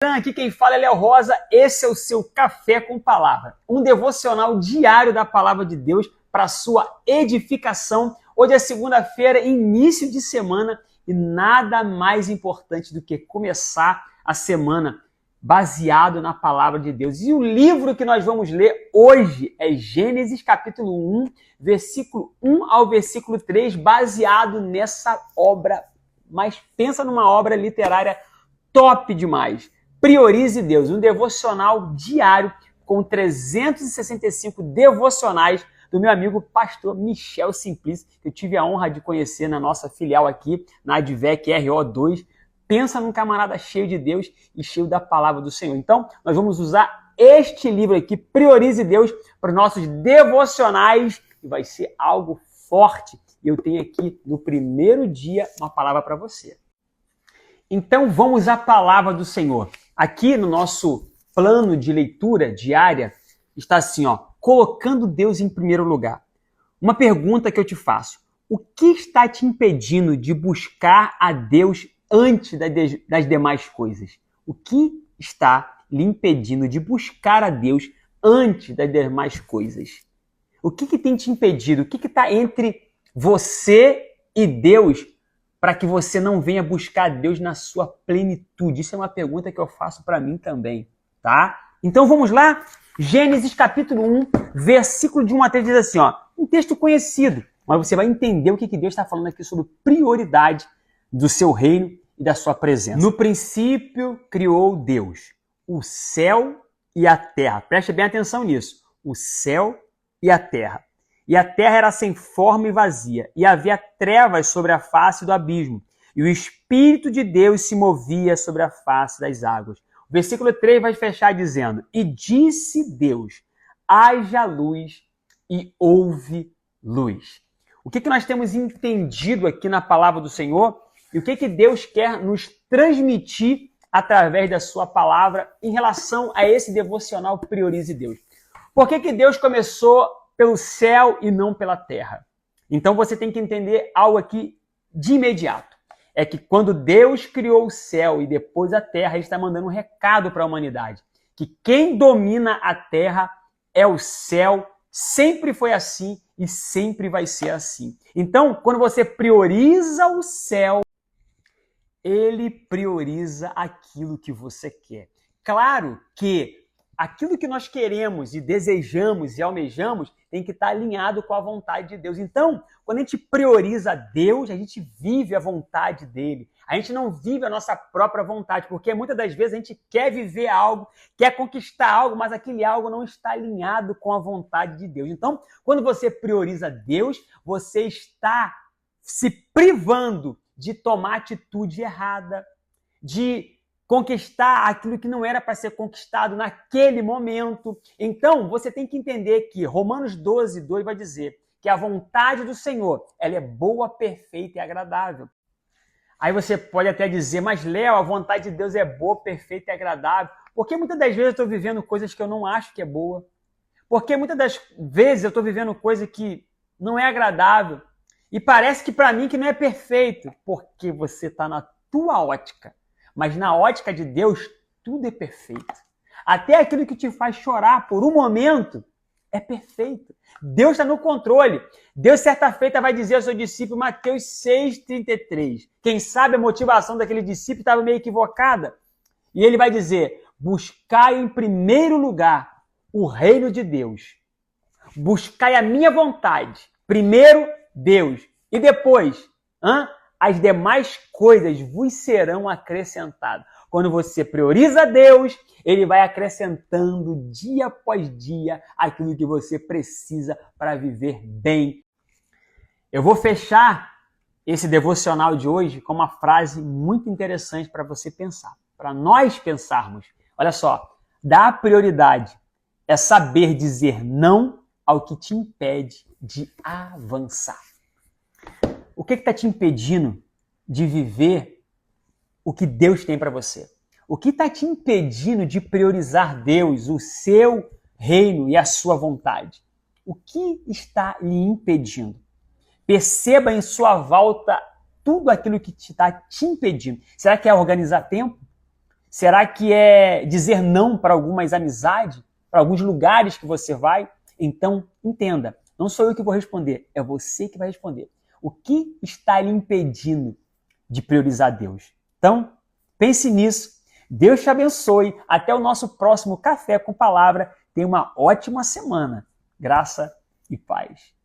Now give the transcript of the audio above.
Aqui quem fala é Léo Rosa, esse é o seu Café com Palavra, um devocional diário da Palavra de Deus para a sua edificação. Hoje é segunda-feira, início de semana, e nada mais importante do que começar a semana baseado na Palavra de Deus. E o livro que nós vamos ler hoje é Gênesis capítulo 1, versículo 1 ao versículo 3, baseado nessa obra, mas pensa numa obra literária top demais. Priorize Deus, um devocional diário com 365 devocionais do meu amigo pastor Michel Simplício, que eu tive a honra de conhecer na nossa filial aqui, na Advec RO2. Pensa num camarada cheio de Deus e cheio da palavra do Senhor. Então, nós vamos usar este livro aqui, Priorize Deus, para os nossos devocionais, e vai ser algo forte. E eu tenho aqui, no primeiro dia, uma palavra para você. Então, vamos à palavra do Senhor. Aqui no nosso plano de leitura diária, está assim, colocando Deus em primeiro lugar. Uma pergunta que eu te faço: o que está te impedindo de buscar a Deus antes das demais coisas? O que está lhe impedindo de buscar a Deus antes das demais coisas? O que tem te impedido? O que está entre você e Deus para que você não venha buscar Deus na sua plenitude? Isso é uma pergunta que eu faço para mim também, tá? Então vamos lá? Gênesis capítulo 1, versículo de 1 a 3 diz assim, um texto conhecido, mas você vai entender o que Deus está falando aqui sobre prioridade do seu reino e da sua presença. No princípio criou Deus o céu e a terra. Preste bem atenção nisso. O céu e a terra. E a terra era sem forma e vazia, e havia trevas sobre a face do abismo, e o Espírito de Deus se movia sobre a face das águas. O versículo 3 vai fechar dizendo: e disse Deus, haja luz, e houve luz. O que nós temos entendido aqui na palavra do Senhor, e o que Deus quer nos transmitir através da sua palavra em relação a esse devocional Priorize Deus? Por que Deus começou pelo céu e não pela terra? Então você tem que entender algo aqui de imediato. É que quando Deus criou o céu e depois a terra, Ele está mandando um recado para a humanidade. Que quem domina a terra é o céu, sempre foi assim e sempre vai ser assim. Então, quando você prioriza o céu, Ele prioriza aquilo que você quer. Claro que aquilo que nós queremos e desejamos e almejamos tem que estar alinhado com a vontade de Deus. Então, quando a gente prioriza Deus, a gente vive a vontade dele. A gente não vive a nossa própria vontade, porque muitas das vezes a gente quer viver algo, quer conquistar algo, mas aquele algo não está alinhado com a vontade de Deus. Então, quando você prioriza Deus, você está se privando de tomar atitude errada, de conquistar aquilo que não era para ser conquistado naquele momento. Então, você tem que entender que Romanos 12, 2 vai dizer que a vontade do Senhor, ela é boa, perfeita e agradável. Aí você pode até dizer, mas Léo, a vontade de Deus é boa, perfeita e agradável. Porque muitas das vezes eu estou vivendo coisas que eu não acho que é boa. Porque muitas das vezes eu estou vivendo coisa que não é agradável. E parece que para mim que não é perfeito. Porque você está na tua ótica. Mas na ótica de Deus, tudo é perfeito. Até aquilo que te faz chorar por um momento é perfeito. Deus está no controle. Deus, certa feita, vai dizer ao seu discípulo, Mateus 6,33. Quem sabe a motivação daquele discípulo estava meio equivocada. E ele vai dizer, buscai em primeiro lugar o reino de Deus. Buscai a minha vontade. Primeiro, Deus. E depois, as demais coisas vos serão acrescentadas. Quando você prioriza Deus, Ele vai acrescentando dia após dia aquilo que você precisa para viver bem. Eu vou fechar esse devocional de hoje com uma frase muito interessante para você pensar, para nós pensarmos. Olha só, dar prioridade é saber dizer não ao que te impede de avançar. O que está te impedindo de viver o que Deus tem para você? O que está te impedindo de priorizar Deus, o seu reino e a sua vontade? O que está lhe impedindo? Perceba em sua volta tudo aquilo que está te impedindo. Será que é organizar tempo? Será que é dizer não para algumas amizades, para alguns lugares que você vai? Então, entenda, não sou eu que vou responder, é você que vai responder. O que está lhe impedindo de priorizar Deus? Então, pense nisso. Deus te abençoe. Até o nosso próximo Café com Palavra. Tenha uma ótima semana. Graça e paz.